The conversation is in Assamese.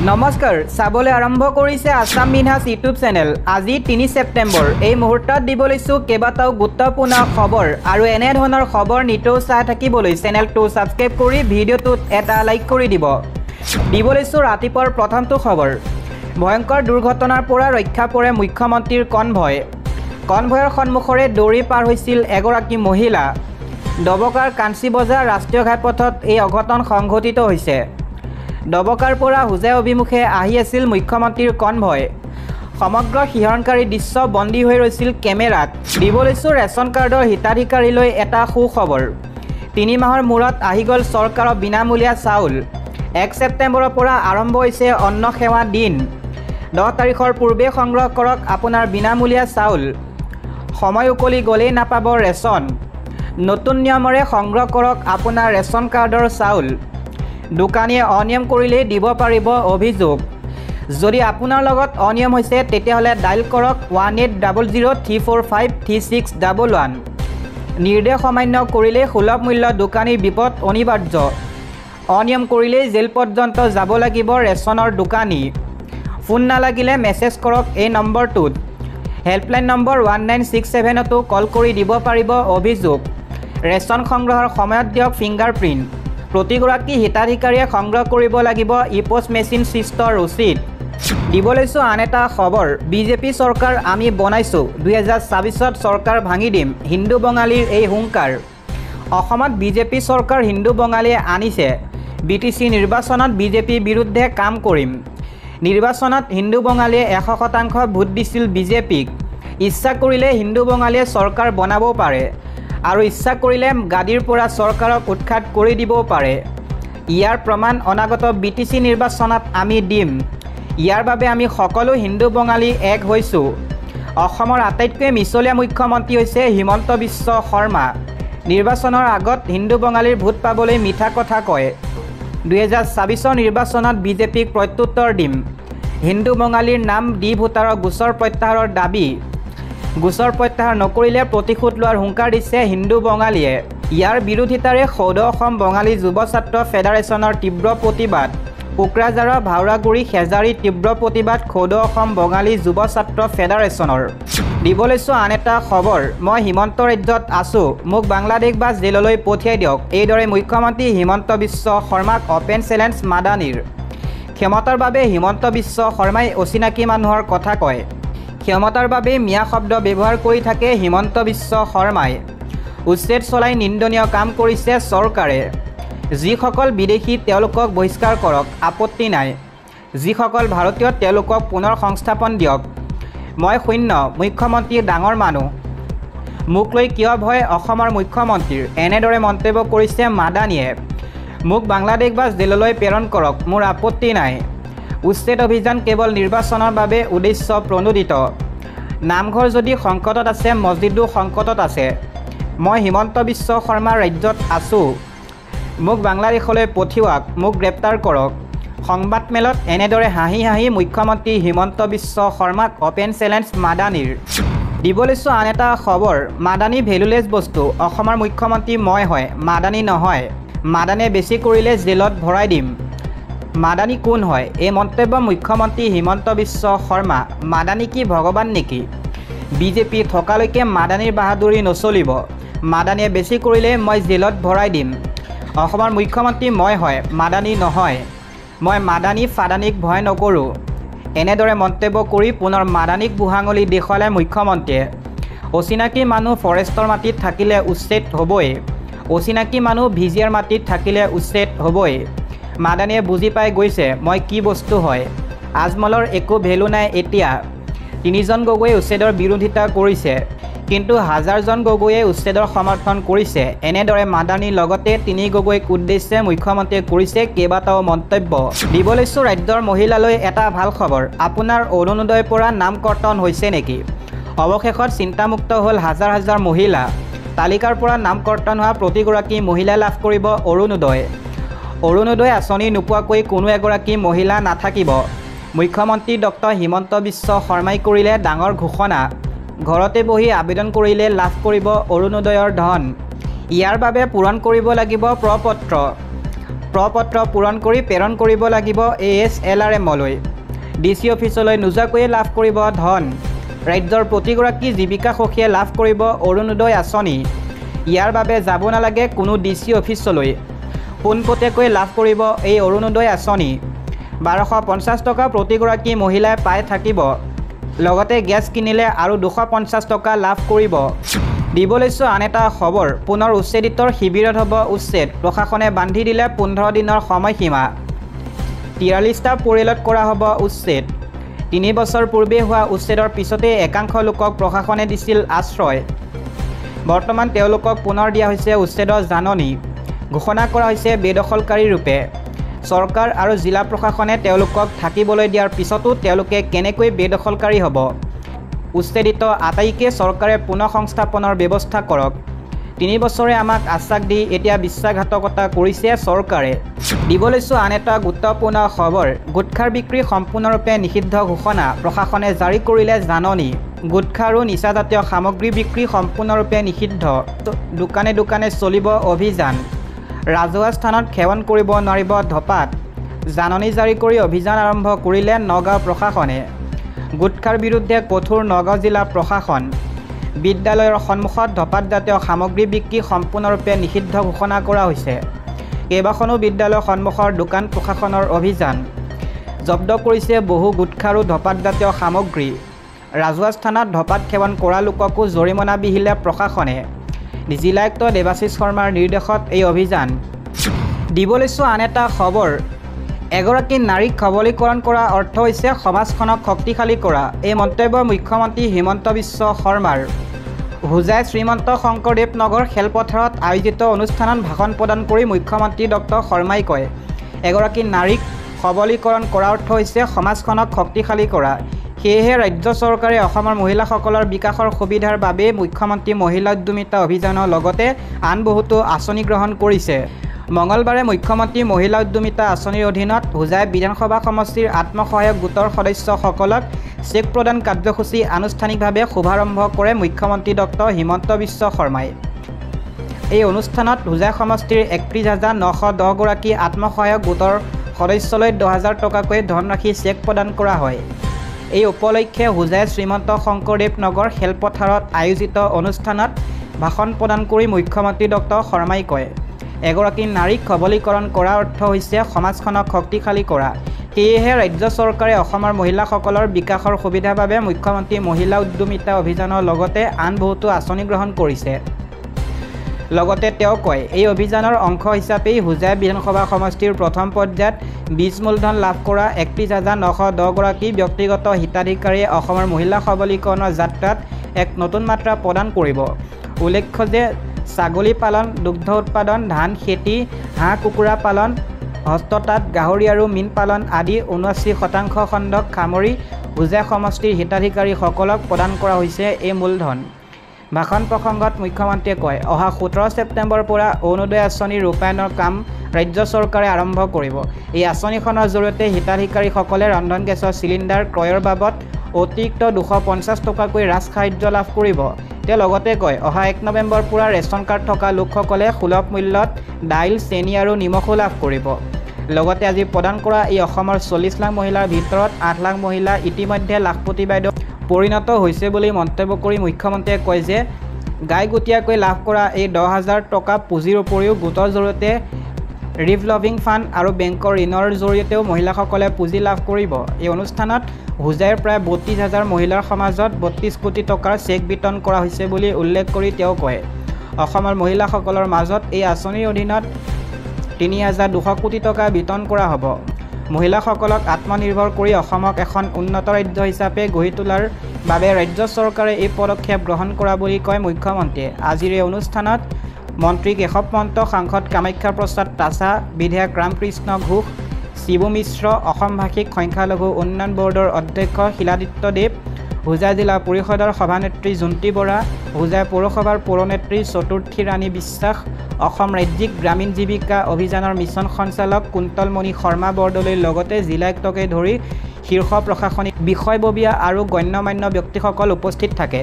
নমস্কাৰ চাবলৈ আৰম্ভ কৰিছে আসাম মিনহাজ ইউটিউব চেনেল। আজি ৩ ছেপ্টেম্বৰ। এই মুহূৰ্তত দিব লৈছোঁ কেইবাটাও গুৰুত্বপূৰ্ণ খবৰ আৰু এনে ধৰণৰ খবৰ নিতৌ চাই থাকিবলৈ চেনেলটো ছাবস্ক্ৰাইব কৰি ভিডিঅ'টোত এটা লাইক কৰি দিব লৈছোঁ ৰাতিপুৱাৰ প্ৰথমটো খবৰ। ভয়ংকৰ দুৰ্ঘটনাৰ পৰা ৰক্ষা পৰে মুখ্যমন্ত্ৰীৰ কনভয়ৰ সন্মুখৰে দৌৰি পাৰ হৈছিল এগৰাকী মহিলা। ডবকাৰ কাঞ্চি বজাৰ ৰাষ্ট্ৰীয় ঘাইপথত এই অঘটন সংঘটিত হৈছে। ডবকাৰ পৰা হোজাই অভিমুখে আহি আছিল মুখ্যমন্ত্ৰীৰ কনভয়। সমগ্ৰ শিহৰণকাৰী দৃশ্য বন্দী হৈ ৰৈছিল কেমেৰাত। দিব লৈছোঁ ৰেচন কাৰ্ডৰ হিতাধিকাৰীলৈ এটা সুখবৰ। ৩ মাহৰ মূৰত আহি গ'ল চৰকাৰৰ বিনামূলীয়া চাউল। ১ ছেপ্টেম্বৰৰ পৰা আৰম্ভ হৈছে অন্ন সেৱা দিন। 10 তাৰিখৰ পূৰ্বে সংগ্ৰহ কৰক আপোনাৰ বিনামূলীয়া চাউল। সময় উকলি গ'লেই নাপাব ৰেচন। নতুন নিয়মৰে সংগ্ৰহ কৰক আপোনাৰ ৰেচন কাৰ্ডৰ চাউল। দোকানীয়ে অনিয়ম কৰিলেই দিব পাৰিব অভিযোগ। যদি আপোনাৰ লগত অনিয়ম হৈছে তেতিয়াহ'লে ডাইল কৰক 180034536111। নিৰ্দেশ অমান্য কৰিলেই সুলভ মূল্য দোকানীৰ বিপদ অনিবাৰ্য। অনিয়ম কৰিলেই জেল পৰ্যন্ত যাব লাগিব ৰেচনৰ দোকানী। ফোন নালাগিলে মেছেজ কৰক এই নম্বৰটোত। হেল্পলাইন নম্বৰ 1967তো কল কৰি দিব পাৰিব অভিযোগ। ৰেচন সংগ্ৰহৰ সময়ত দিয়ক ফিংগাৰপ্ৰিণ্ট। প্ৰতিগৰাকী হিতাধিকাৰীয়ে সংগ্ৰহ কৰিব লাগিব ই-পোষ্ট মেচিন সৃষ্টৰ ৰচিদ। দিব লৈছোঁ আন এটা খবৰ। বিজেপি চৰকাৰ আমি বনাইছোঁ, 2024ত চৰকাৰ ভাঙি দিম, হিন্দু বঙালীৰ এই হুংকাৰ। অসমত বিজেপি চৰকাৰ হিন্দু বঙালীয়ে আনিছে। BTC নিৰ্বাচনত বিজেপিৰ বিৰুদ্ধে কাম কৰিম। নিৰ্বাচনত হিন্দু বঙালীয়ে 100% ভোট দিছিল বিজেপিক। ইচ্ছা কৰিলে হিন্দু বঙালীয়ে চৰকাৰ বনাবও পাৰে আৰু ইচ্ছা কৰিলে গাদীৰ পৰা চৰকাৰক উৎখাত কৰি দিবও পাৰে। ইয়াৰ প্ৰমাণ অনাগত BTC নিৰ্বাচনত আমি দিম। ইয়াৰ বাবে আমি সকলো হিন্দু বঙালী এক হৈছোঁ। অসমৰ আটাইতকৈ মিছলীয়া মুখ্যমন্ত্ৰী হৈছে হিমন্ত বিশ্ব শৰ্মা। নিৰ্বাচনৰ আগত হিন্দু বঙালীৰ ভোট পাবলৈ মিঠা কথা কয়। 2024 নিৰ্বাচনত বিজেপিক প্ৰত্যুত্তৰ দিম। হিন্দু বঙালীৰ নাম দি ভোটাৰৰ গোচৰ প্ৰত্যাহাৰৰ দাবী। গোচৰ প্ৰত্যাহাৰ নকৰিলে প্ৰতিশোধ লোৱাৰ হুংকাৰ দিছে হিন্দু বঙালীয়ে। ইয়াৰ বিৰোধিতাৰে সৌদ অসম বঙালী যুৱ ছাত্ৰ ফেডাৰেশ্যনৰ তীব্ৰ প্ৰতিবাদ। কোকৰাঝাৰৰ ভাওৰাগুৰি খেজাৰী তীব্ৰ প্ৰতিবাদ সৌদ অসম বঙালী যুৱ ছাত্ৰ ফেডাৰেশ্যনৰ। দিব লৈছোঁ আন এটা খবৰ। মই হিমন্ত ৰাজ্যত আছোঁ, মোক বাংলাদেশ বা জেললৈ পঠিয়াই দিয়ক। এইদৰে মুখ্যমন্ত্ৰী হিমন্ত বিশ্ব শৰ্মাক অপেন চেলেঞ্জ মাদানীৰ। ক্ষমতাৰ বাবে হিমন্ত বিশ্ব শৰ্মাই অচিনাকি মানুহৰ কথা কয়। ক্ষমতাৰ বাবে মিয়া শব্দ ব্যৱহাৰ কৰি থাকে হিমন্ত বিশ্ব শৰ্মাই। উচ্ছেদ চলাই নিন্দনীয় কাম কৰিছে চৰকাৰে। যিসকল বিদেশী তেওঁলোকক বহিষ্কাৰ কৰক, আপত্তি নাই। যিসকল ভাৰতীয় তেওঁলোকক পুনৰ সংস্থাপন দিয়ক। মই শূন্য, মুখ্যমন্ত্ৰী ডাঙৰ মানুহ। মোক লৈ কিয় ভয় অসমৰ মুখ্যমন্ত্ৰীৰ, এনেদৰে মন্তব্য কৰিছে মাদানীয়ে। মোক বাংলাদেশ বা জেললৈ প্ৰেৰণ কৰক, মোৰ আপত্তি নাই। উচ্ছেদ অভিযান কেৱল নিৰ্বাচনৰ বাবে উদ্দেশ্য প্ৰণোদিত। নামঘৰ যদি সংকটত আছে, মছজিদো সংকটত আছে। মই হিমন্ত বিশ্ব শৰ্মাৰ ৰাজ্যত আছোঁ। মোক বাংলাদেশলৈ পঠিয়াওক, মোক গ্ৰেপ্তাৰ কৰক। সংবাদমেলত এনেদৰে হাঁহি হাঁহি মুখ্যমন্ত্ৰী হিমন্ত বিশ্ব শৰ্মাক অপেন চেলেঞ্জ মাদানীৰ। দিব লৈছোঁ আন এটা খবৰ। মাদানী ভেলুলেছ বস্তু, অসমৰ মুখ্যমন্ত্ৰী মই হয়, মাদানী নহয়। মাদানীয়ে বেছি কৰিলে জেলত ভৰাই দিম। মাদানী কোন হয়? এই মন্তব্য মুখ্যমন্ত্ৰী হিমন্ত বিশ্ব শৰ্মা। মাদানী কি ভগৱান নেকি? বিজেপি থকালৈকে মাদানীৰ বাহাদুৰি নচলিব। মাদানীয়ে বেছি কৰিলে মই জেলত ভৰাই দিম। অসমৰ মুখ্যমন্ত্ৰী মই হয়, মাদানী নহয়। মই মাদানী ফাদানীক ভয় নকৰোঁ। এনেদৰে মন্তব্য কৰি পুনৰ মাদানীক বুঢ়াঙুলি দেখুৱালে মুখ্যমন্ত্ৰীয়ে। অচিনাকি মানুহ ফৰেষ্টৰ মাটিত থাকিলে উচ্ছেদ হ'বই। অচিনাকি মানুহ ভিজিয়াৰ মাটিত থাকিলে উচ্ছেদ হ'বই। মাদানীয়ে বুজি পাই গৈছে মই কি বস্তু হয়। আজমলৰ একো ভেলু নাই এতিয়া। 3জন গগৈয়ে উচ্ছেদৰ বিৰোধিতা কৰিছে, কিন্তু হাজাৰজন গগৈয়ে উচ্ছেদৰ সমৰ্থন কৰিছে। এনেদৰে মাদানীৰ লগতে 3 গগৈক উদ্দেশ্যে মুখ্যমন্ত্ৰীয়ে কৰিছে কেইবাটাও মন্তব্য। দিব লৈছোঁ ৰাজ্যৰ মহিলালৈ এটা ভাল খবৰ। আপোনাৰ অৰুণোদয়ৰ পৰা নাম কৰ্তন হৈছে নেকি? অৱশেষত চিন্তামুক্ত হ'ল হাজাৰ হাজাৰ মহিলা। তালিকাৰ পৰা নাম কৰ্তন হোৱা প্ৰতিগৰাকী মহিলাই লাভ কৰিব অৰুণোদয়। অৰুণোদয় আঁচনি নোপোৱাকৈ কোনো এগৰাকী মহিলা নাথাকিব। মুখ্যমন্ত্ৰী ডক্টৰ হিমন্ত বিশ্ব শৰ্মাই কৰিলে ডাঙৰ ঘোষণা। ঘৰতে বহি আবেদন কৰিলে লাভ কৰিব অৰুণোদয়ৰ ধন। ইয়াৰ বাবে পূৰণ কৰিব লাগিব প্ৰপত্ৰ পূৰণ কৰি প্ৰেৰণ কৰিব লাগিব ASLRMলৈ। DC অফিচলৈ নোযোৱাকৈয়ে লাভ কৰিব ধন। ৰাজ্যৰ প্ৰতিগৰাকী জীৱিকা সখীয়ে লাভ কৰিব অৰুণোদয় আঁচনি। ইয়াৰ বাবে যাব নালাগে কোনো DC অফিচলৈ। পোনপটীয়াকৈ লাভ কৰিব এই অৰুণোদয় আঁচনি। 1250 টকা প্ৰতিগৰাকী মহিলাই পাই থাকিব। লগতে গেছ কিনিলে আৰু 250 টকা লাভ কৰিব। দিব লৈছোঁ আন এটা খবৰ। পুনৰ উচ্ছেদিতৰ শিবিৰত হ'ব উচ্ছেদ। প্ৰশাসনে বান্ধি দিলে 15 দিনৰ সময়সীমা। 43টা পৰিয়ালত কৰা হ'ব উচ্ছেদ। 3 বছৰ পূৰ্বে হোৱা উচ্ছেদৰ পিছতে একাংশ লোকক প্ৰশাসনে দিছিল আশ্ৰয়। বৰ্তমান তেওঁলোকক পুনৰ দিয়া হৈছে উচ্ছেদৰ জাননী। ঘোষণা কৰা হৈছে বেদখলকাৰী ৰূপে। চৰকাৰ আৰু জিলা প্ৰশাসনে তেওঁলোকক থাকিবলৈ দিয়াৰ পিছতো তেওঁলোকে কেনেকৈ বেদখলকাৰী হ'ব। উচ্ছেদিত আটাইকে চৰকাৰে পুনৰ সংস্থাপনৰ ব্যৱস্থা কৰক। 3 বছৰে আমাক আশ্বাস দি এতিয়া বিশ্বাসঘাতকতা কৰিছে চৰকাৰে। দিব লৈছোঁ আন এটা গুৰুত্বপূৰ্ণ খবৰ। গুটখাৰ বিক্ৰী সম্পূৰ্ণৰূপে নিষিদ্ধ ঘোষণা। প্ৰশাসনে জাৰি কৰিলে জাননী। গুটখা আৰু নিচাজাতীয় সামগ্ৰী বিক্ৰী সম্পূৰ্ণৰূপে নিষিদ্ধ। দোকানে দোকানে চলিব অভিযান। ৰাজহুৱা স্থানত সেৱন কৰিব নোৱাৰিব ধপাত। জাননী জাৰি কৰি অভিযান আৰম্ভ কৰিলে নগাঁও প্ৰশাসনে। গুটখাৰ বিৰুদ্ধে কঠোৰ নগাঁও জিলা প্ৰশাসন। বিদ্যালয়ৰ সন্মুখত ধপাতজাতীয় সামগ্ৰী বিক্ৰী সম্পূৰ্ণৰূপে নিষিদ্ধ ঘোষণা কৰা হৈছে। কেইবাখনো বিদ্যালয়ৰ সন্মুখৰ দোকান প্ৰশাসনৰ অভিযান। জব্দ কৰিছে বহু গুটখা আৰু ধপাতজাতীয় সামগ্ৰী। ৰাজহুৱা স্থানত ধপাত সেৱন কৰা লোককো জৰিমনা বিহিলে প্ৰশাসনে। জিলায়ুক্ত দেৱাশিষ শৰ্মাৰ নিৰ্দেশত এই অভিযান। দিব লৈছোঁ আন এটা খবৰ। এগৰাকী নাৰীক সবলীকৰণ কৰাৰ অৰ্থ হৈছে সমাজখনক শক্তিশালী কৰা। এই মন্তব্য মুখ্যমন্ত্ৰী হিমন্ত বিশ্ব শৰ্মাৰ। হোজাই শ্ৰীমন্ত শংকৰদেৱ নগৰ খেলপথাৰত আয়োজিত অনুষ্ঠানত ভাষণ প্ৰদান কৰি মুখ্যমন্ত্ৰী ডক্টৰ শৰ্মাই কয়, এগৰাকী নাৰীক সবলীকৰণ কৰাৰ অৰ্থ হৈছে সমাজখনক শক্তিশালী কৰা। সেয়েহে ৰাজ্য চৰকাৰে অসমৰ মহিলাসকলৰ বিকাশৰ সুবিধাৰ বাবে মুখ্যমন্ত্ৰী মহিলা উদ্যমিতা অভিযানৰ লগতে আন বহুতো আঁচনি গ্ৰহণ কৰিছে। মঙলবাৰে মুখ্যমন্ত্ৰী মহিলা উদ্যমিতা আঁচনিৰ অধীনত হোজাই বিধানসভা সমষ্টিৰ আত্মসহায়ক গোটৰ সদস্যসকলক চেক প্ৰদান কাৰ্যসূচী আনুষ্ঠানিকভাৱে শুভাৰম্ভ কৰে মুখ্যমন্ত্ৰী ডক্টৰ হিমন্ত বিশ্ব শৰ্মাই। এই অনুষ্ঠানত হোজাই সমষ্টিৰ 31,910 গৰাকী আত্মসহায়ক গোটৰ সদস্যলৈ 10,000 টকাকৈ ধনৰাশি চেক প্ৰদান কৰা হয়। এই উপলক্ষে হোজাই শ্ৰীমন্ত শংকৰদেৱ নগৰ খেলপথাৰত আয়োজিত অনুষ্ঠানত ভাষণ প্ৰদান কৰি মুখ্যমন্ত্ৰী ডক্টৰ শৰ্মাই কয়, এগৰাকী নাৰীক সবলীকৰণ কৰাৰ অৰ্থ হৈছে সমাজখনক শক্তিশালী কৰা। সেয়েহে ৰাজ্য চৰকাৰে অসমৰ মহিলাসকলৰ বিকাশৰ সুবিধাৰ বাবে মুখ্যমন্ত্ৰী মহিলা উদ্যমিতা অভিযানৰ লগতে আন বহুতো আঁচনি গ্ৰহণ কৰিছে। লগতে তেওঁ কয়, এই অভিযানৰ অংশ হিচাপেই হোজাই বিধানসভা সমষ্টিৰ প্ৰথম পৰ্যায়ত বীজ মূলধন লাভ কৰা 31,910 গৰাকী ব্যক্তিগত হিতাধিকাৰীয়ে অসমৰ মহিলা সবলীকৰণৰ যাত্ৰাত এক নতুন মাত্ৰা প্ৰদান কৰিব। উল্লেখ্য যে ছাগলী পালন, দুগ্ধ উৎপাদন, ধান খেতি, হাঁহ কুকুৰা পালন, হস্ততাঁত, গাহৰি আৰু মীন পালন আদি 79% খণ্ডক সামৰি হোজাই সমষ্টিৰ হিতাধিকাৰীসকলক প্ৰদান কৰা হৈছে এই মূলধন। ভাষণ প্ৰসংগত মুখ্যমন্ত্ৰীয়ে কয়, অহা 17 ছেপ্টেম্বৰৰ পৰা অৰুণোদয় আঁচনিৰ ৰূপায়ণৰ কাম ৰাজ্য চৰকাৰে আৰম্ভ কৰিব। এই আঁচনিখনৰ জৰিয়তে হিতাধিকাৰীসকলে ৰন্ধন গেছৰ চিলিণ্ডাৰ ক্ৰয়ৰ বাবদ অতিৰিক্ত 250 টকাকৈ ৰাজ সাহায্য লাভ কৰিব। তেওঁ লগতে কয়, অহা 1 নৱেম্বৰৰ পৰা ৰেচন কাৰ্ড থকা লোকসকলে সুলভ মূল্যত দাইল, চেনি আৰু নিমখো লাভ কৰিব। লগতে আজি প্ৰদান কৰা এই অসমৰ 40 লাখ মহিলাৰ ভিতৰত 8 লাখ মহিলা ইতিমধ্যে লাখপতি বাইদেউ পৰিণত হৈছে বুলি মন্তব্য কৰি মুখ্যমন্ত্ৰীয়ে কয় যে গাইগুটীয়াকৈ লাভ কৰা এই 10,000 টকা পুঁজিৰ উপৰিও গোটৰ জৰিয়তে ৰিভলভিং ফাণ্ড আৰু বেংকৰ ঋণৰ জৰিয়তেও মহিলাসকলে পুঁজি লাভ কৰিব। এই অনুষ্ঠানত হোজাইৰ প্ৰায় 32,000 মহিলাৰ সমাজত 32 কোটি টকাৰ চেক বিতৰণ কৰা হৈছে বুলি উল্লেখ কৰি তেওঁ কয়, অসমৰ মহিলাসকলৰ মাজত এই আঁচনিৰ অধীনত 3,200 কোটি টকা বিতৰণ কৰা হ'ব। মহিলাসকলক আত্মনিৰ্ভৰ কৰি অসমক এখন উন্নত ৰাজ্য হিচাপে গঢ়ি তোলাৰ বাবে ৰাজ্য চৰকাৰে এই পদক্ষেপ গ্ৰহণ কৰা বুলি কয় মুখ্যমন্ত্ৰীয়ে। আজিৰ এই অনুষ্ঠানত মন্ত্ৰী কেশৱ মহন্ত, সাংসদ কামাখ্যা প্ৰসাদ তাছা, বিধায়ক ৰামকৃষ্ণ ঘোষ, শিবু মিশ্ৰ, অসম ভাষিক সংখ্যালঘু উন্নয়ন বৰ্ডৰ অধ্যক্ষ শিলাদিত্য দেৱ, হোজাই জিলা পৰিষদৰ সভানেত্ৰী জুণ্টি বৰা, হোজাই পৌৰসভাৰ পৌৰনেত্ৰী চতুৰ্থী ৰাণী বিশ্বাস, অসম ৰাজ্যিক গ্ৰামীণ জীৱিকা অভিযানৰ মিছন সঞ্চালক কুন্তলমণি শৰ্মা বৰদলৈৰ লগতে জিলায়ুক্তকে ধৰি শীৰ্ষ প্ৰশাসনিক বিষয়ববীয়া আৰু গণ্যমান্য ব্যক্তিসকল উপস্থিত থাকে।